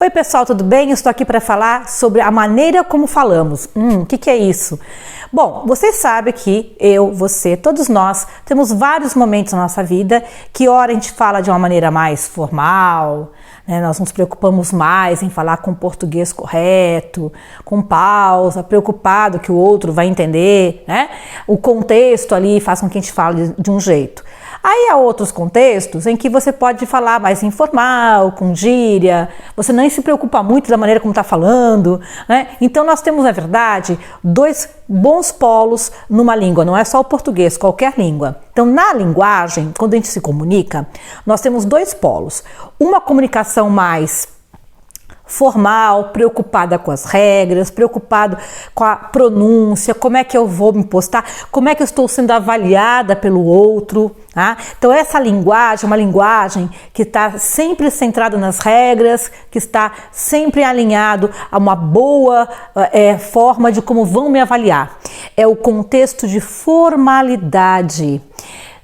Oi pessoal, tudo bem? Eu estou aqui para falar sobre a maneira como falamos. O que é isso? Bom, vocês sabem que eu, você, todos nós temos vários momentos na nossa vida que ora a gente fala de uma maneira mais formal, né? Nós nos preocupamos mais em falar com português correto, com pausa, preocupado que o outro vai entender, né? O contexto ali faz com que a gente fale de um jeito. Aí há outros contextos em que você pode falar mais informal, com gíria, você nem se preocupa muito da maneira como está falando, né? Então nós temos, na verdade, dois bons polos numa língua, não é só o português, qualquer língua. Então na linguagem, quando a gente se comunica, nós temos dois polos. Uma comunicação mais formal, preocupada com as regras, preocupado com a pronúncia, como é que eu vou me postar, como é que eu estou sendo avaliada pelo outro, tá? Então essa linguagem é uma linguagem que está sempre centrada nas regras, que está sempre alinhado a uma boa forma de como vão me avaliar. É o contexto de formalidade.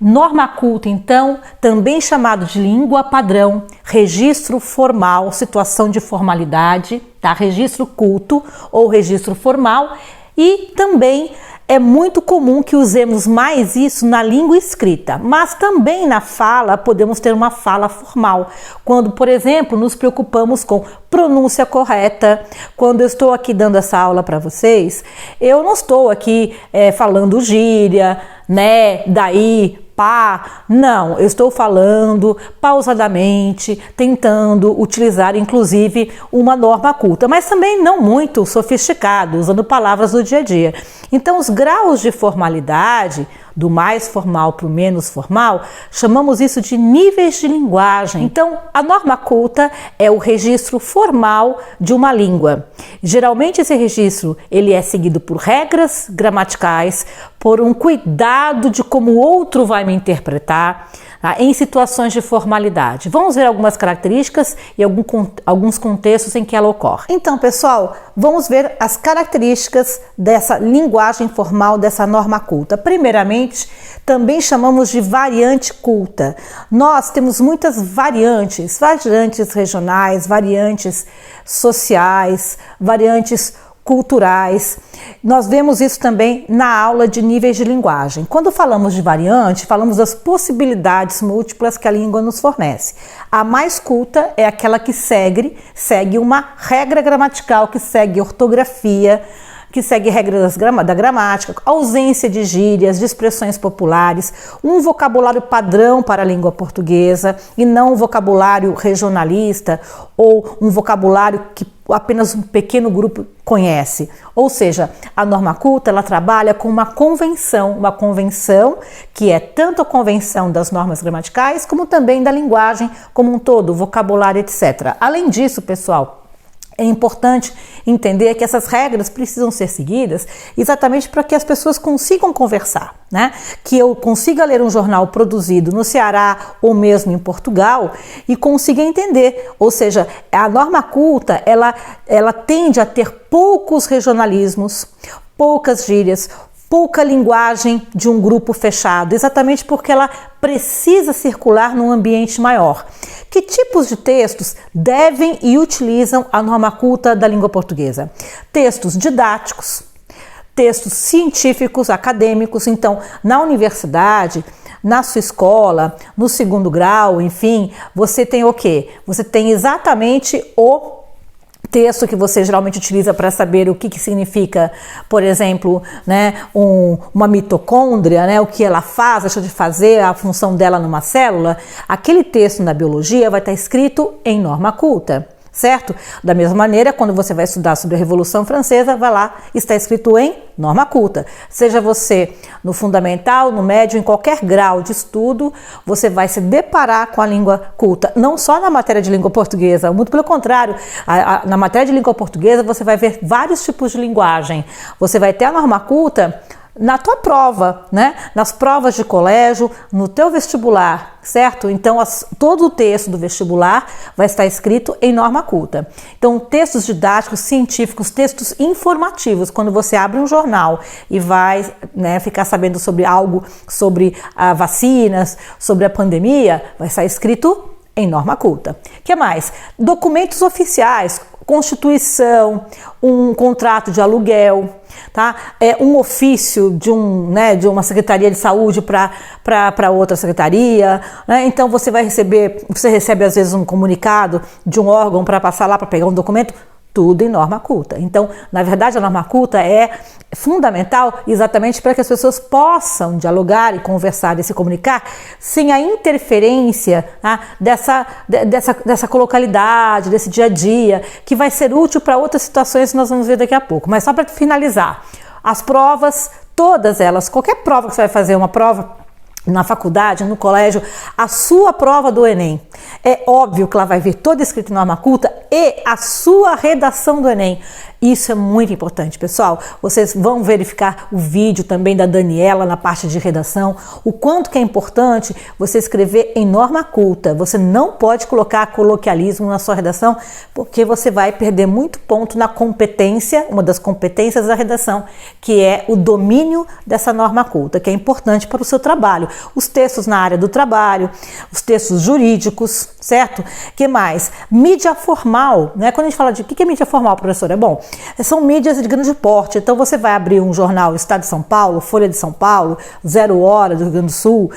Norma culta, então, também chamado de língua padrão, registro formal, situação de formalidade, tá? Registro culto ou registro formal, e também é muito comum que usemos mais isso na língua escrita, mas também na fala podemos ter uma fala formal, quando, por exemplo, nos preocupamos com pronúncia correta. Quando eu estou aqui dando essa aula para vocês, eu não estou aqui falando gíria, né, daí, pá, não, eu estou falando pausadamente, tentando utilizar inclusive uma norma culta, mas também não muito sofisticado, usando palavras do dia a dia. Então os graus de formalidade, do mais formal para o menos formal, chamamos isso de níveis de linguagem. Então a norma culta é o registro formal de uma língua. Geralmente esse registro ele é seguido por regras gramaticais, por um cuidado de como o outro vai me interpretar, tá? Em situações de formalidade. Vamos ver algumas características e alguns contextos em que ela ocorre. Então, pessoal, vamos ver as características dessa linguagem formal, dessa norma culta. Primeiramente, também chamamos de variante culta. Nós temos muitas variantes regionais, variantes sociais, variantes culturais. Nós vemos isso também na aula de níveis de linguagem. Quando falamos de variante, falamos das possibilidades múltiplas que a língua nos fornece. A mais culta é aquela que segue uma regra gramatical, que segue ortografia, que segue regras da gramática, ausência de gírias, de expressões populares, um vocabulário padrão para a língua portuguesa e não um vocabulário regionalista ou um vocabulário que apenas um pequeno grupo conhece. Ou seja, a norma culta ela trabalha com uma convenção que é tanto a convenção das normas gramaticais como também da linguagem como um todo, vocabulário, etc. Além disso, pessoal, é importante entender que essas regras precisam ser seguidas exatamente para que as pessoas consigam conversar, né? Que eu consiga ler um jornal produzido no Ceará ou mesmo em Portugal e consiga entender. Ou seja, a norma culta, ela tende a ter poucos regionalismos, poucas gírias, pouca linguagem de um grupo fechado, exatamente porque ela precisa circular num ambiente maior. Que tipos de textos devem e utilizam a norma culta da língua portuguesa? Textos didáticos, textos científicos, acadêmicos. Então, na universidade, na sua escola, no segundo grau, enfim, você tem o quê? Você tem exatamente o texto que você geralmente utiliza para saber o que significa, por exemplo, né, uma mitocôndria, né, o que ela faz, deixa de fazer, a função dela numa célula. Aquele texto na biologia vai estar escrito em norma culta, certo? Da mesma maneira, quando você vai estudar sobre a Revolução Francesa, vai lá, está escrito em norma culta. Seja você no fundamental, no médio, em qualquer grau de estudo, você vai se deparar com a língua culta. Não só na matéria de língua portuguesa, muito pelo contrário. Na matéria de língua portuguesa, você vai ver vários tipos de linguagem. Você vai ter a norma culta na tua prova, né? Nas provas de colégio, no teu vestibular, certo? Então, todo o texto do vestibular vai estar escrito em norma culta. Então, textos didáticos, científicos, textos informativos, quando você abre um jornal e vai, né, ficar sabendo sobre algo, sobre vacinas, sobre a pandemia, vai estar escrito em norma culta. O que mais? Documentos oficiais, constituição, um contrato de aluguel, tá? Um ofício de uma secretaria de saúde para outra secretaria, né? Então você recebe às vezes um comunicado de um órgão para passar lá para pegar um documento. Tudo em norma culta. Então, na verdade, a norma culta é fundamental exatamente para que as pessoas possam dialogar e conversar e se comunicar sem a interferência, tá, dessa colocalidade, desse dia a dia, que vai ser útil para outras situações que nós vamos ver daqui a pouco. Mas só para finalizar, as provas, todas elas, qualquer prova que você vai fazer, uma prova na faculdade, no colégio, a sua prova do Enem, é óbvio que ela vai vir toda escrita em norma culta e a sua redação do Enem. Isso é muito importante, pessoal. Vocês vão verificar o vídeo também da Daniela na parte de redação, o quanto que é importante você escrever em norma culta. Você não pode colocar coloquialismo na sua redação, porque você vai perder muito ponto na competência, uma das competências da redação, que é o domínio dessa norma culta, que é importante para o seu trabalho. Os textos na área do trabalho, os textos jurídicos, certo? Que mais? Mídia formal, né? Quando a gente fala de o que é mídia formal, professora? Bom, são mídias de grande porte. Então você vai abrir um jornal Estado de São Paulo, Folha de São Paulo, 0 Hora do Rio Grande do Sul,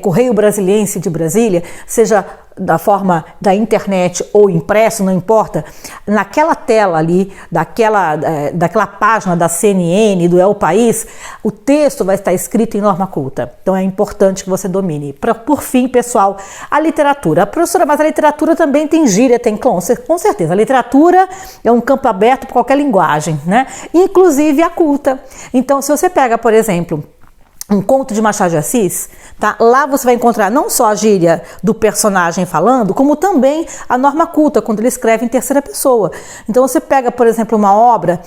Correio Brasiliense de Brasília, seja da forma da internet ou impresso, não importa, naquela tela ali, daquela página da CNN, do El País, o texto vai estar escrito em norma culta. Então é importante que você domine. Por fim, pessoal, a literatura. Professora, mas a literatura também tem gíria, tem com certeza. A literatura é um campo aberto para qualquer linguagem, né? Inclusive a culta. Então, se você pega, por exemplo, um conto de Machado de Assis, tá? Lá você vai encontrar não só a gíria do personagem falando, como também a norma culta, quando ele escreve em terceira pessoa. Então você pega, por exemplo, uma obra,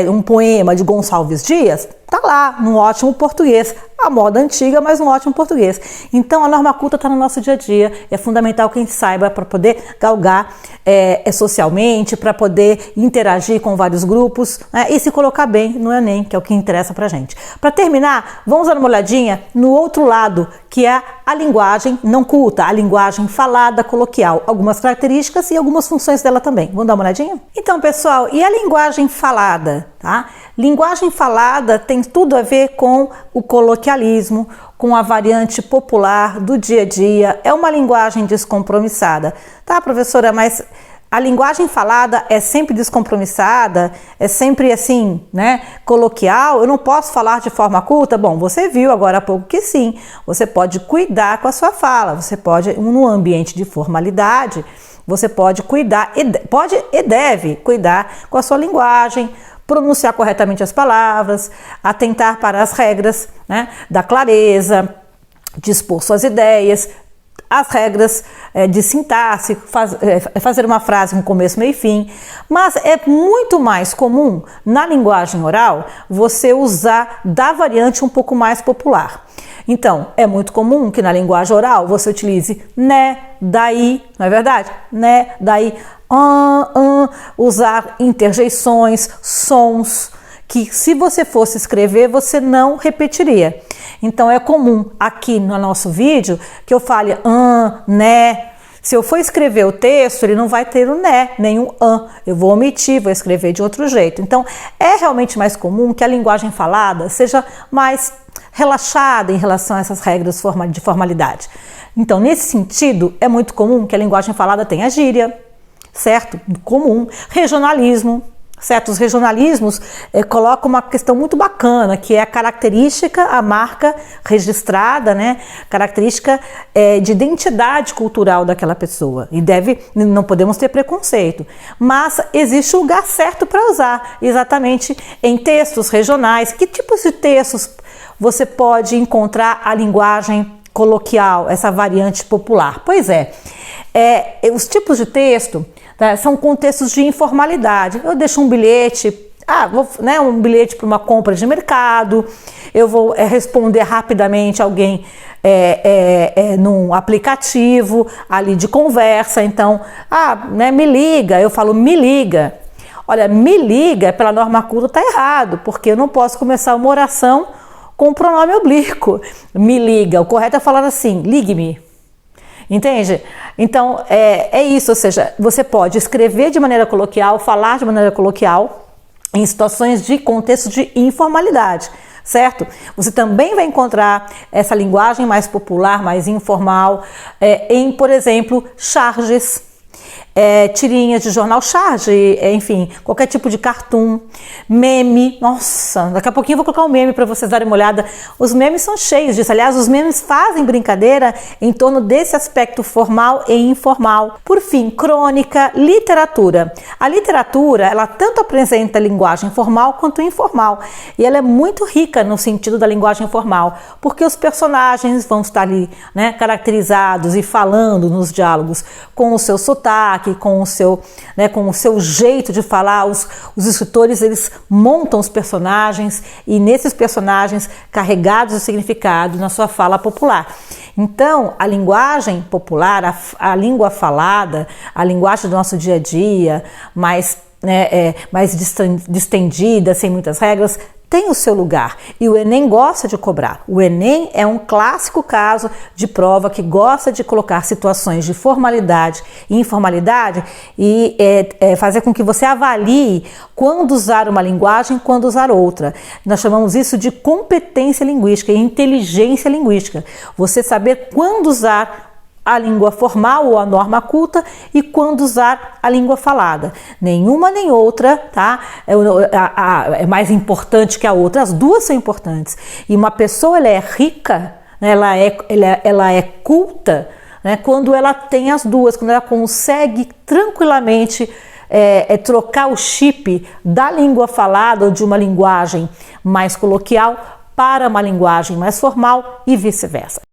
um poema de Gonçalves Dias, tá lá, num ótimo português, a moda antiga, mas num ótimo português. Então a norma culta está no nosso dia a dia, é fundamental que a gente saiba para poder galgar socialmente, para poder interagir com vários grupos, né, e se colocar bem no Enem, que é o que interessa pra gente. Para terminar, vamos dar uma olhadinha no outro lado, que é a linguagem não culta, a linguagem falada, coloquial, algumas características e algumas funções dela também. Vamos dar uma olhadinha? Então, pessoal, e a linguagem falada, tá? Linguagem falada tem tudo a ver com o coloquialismo, com a variante popular do dia a dia. É uma linguagem descompromissada. Tá, professora, mas a linguagem falada é sempre descompromissada? É sempre assim, né, coloquial? Eu não posso falar de forma culta? Bom, você viu agora há pouco que sim. Você pode cuidar com a sua fala. Você pode, num ambiente de formalidade, você pode cuidar, e deve cuidar com a sua linguagem, pronunciar corretamente as palavras, atentar para as regras, né, da clareza, dispor suas ideias, as regras de sintaxe, fazer uma frase com começo, meio e fim. Mas é muito mais comum na linguagem oral você usar da variante um pouco mais popular. Então, é muito comum que na linguagem oral você utilize né, daí, não é verdade? Né, daí, usar interjeições, sons, que se você fosse escrever, você não repetiria. Então é comum aqui no nosso vídeo que eu fale né. Se eu for escrever o texto, ele não vai ter o né, nem o eu vou omitir, vou escrever de outro jeito. Então é realmente mais comum que a linguagem falada seja mais relaxada em relação a essas regras de formalidade. Então, nesse sentido, é muito comum que a linguagem falada tenha gíria, certo? Comum. Regionalismo, certo? Os regionalismos colocam uma questão muito bacana, que é a característica, a marca registrada, né? Característica de identidade cultural daquela pessoa. E não podemos ter preconceito. Mas existe um lugar certo para usar, exatamente em textos regionais. Que tipos de textos você pode encontrar a linguagem coloquial, essa variante popular? Pois os tipos de texto, tá, são contextos de informalidade. Eu deixo um bilhete, um bilhete para uma compra de mercado, eu vou responder rapidamente alguém num aplicativo ali de conversa, então, me liga, eu falo me liga. Olha, me liga pela norma culta está errado, porque eu não posso começar uma oração com o pronome oblíquo. Me liga, o correto é falar assim, ligue-me. Entende? Então, é isso, ou seja, você pode escrever de maneira coloquial, falar de maneira coloquial, em situações de contexto de informalidade, certo? Você também vai encontrar essa linguagem mais popular, mais informal, em, por exemplo, charges, tirinhas de jornal charge, enfim, qualquer tipo de cartoon, meme. Nossa, daqui a pouquinho eu vou colocar um meme para vocês darem uma olhada. Os memes são cheios disso. Aliás, os memes fazem brincadeira em torno desse aspecto formal e informal. Por fim, crônica, literatura. A literatura, ela tanto apresenta linguagem formal quanto informal. E ela é muito rica no sentido da linguagem formal, porque os personagens vão estar ali, né, caracterizados e falando nos diálogos com o seu sotaque, com o seu jeito de falar. Os escritores, eles montam os personagens e nesses personagens carregados de significado na sua fala popular. Então, a linguagem popular, a língua falada, a linguagem do nosso dia a dia, mais distendida, sem muitas regras, tem o seu lugar e o Enem gosta de cobrar. O Enem é um clássico caso de prova que gosta de colocar situações de formalidade e informalidade e fazer com que você avalie quando usar uma linguagem e quando usar outra. Nós chamamos isso de competência linguística e inteligência linguística. Você saber quando usar a língua formal ou a norma culta e quando usar a língua falada. Nenhuma nem outra, tá? É mais importante que a outra. As duas são importantes. E uma pessoa, ela é rica, né? ela é culta, né? Quando ela tem as duas, quando ela consegue tranquilamente trocar o chip da língua falada ou de uma linguagem mais coloquial para uma linguagem mais formal e vice-versa.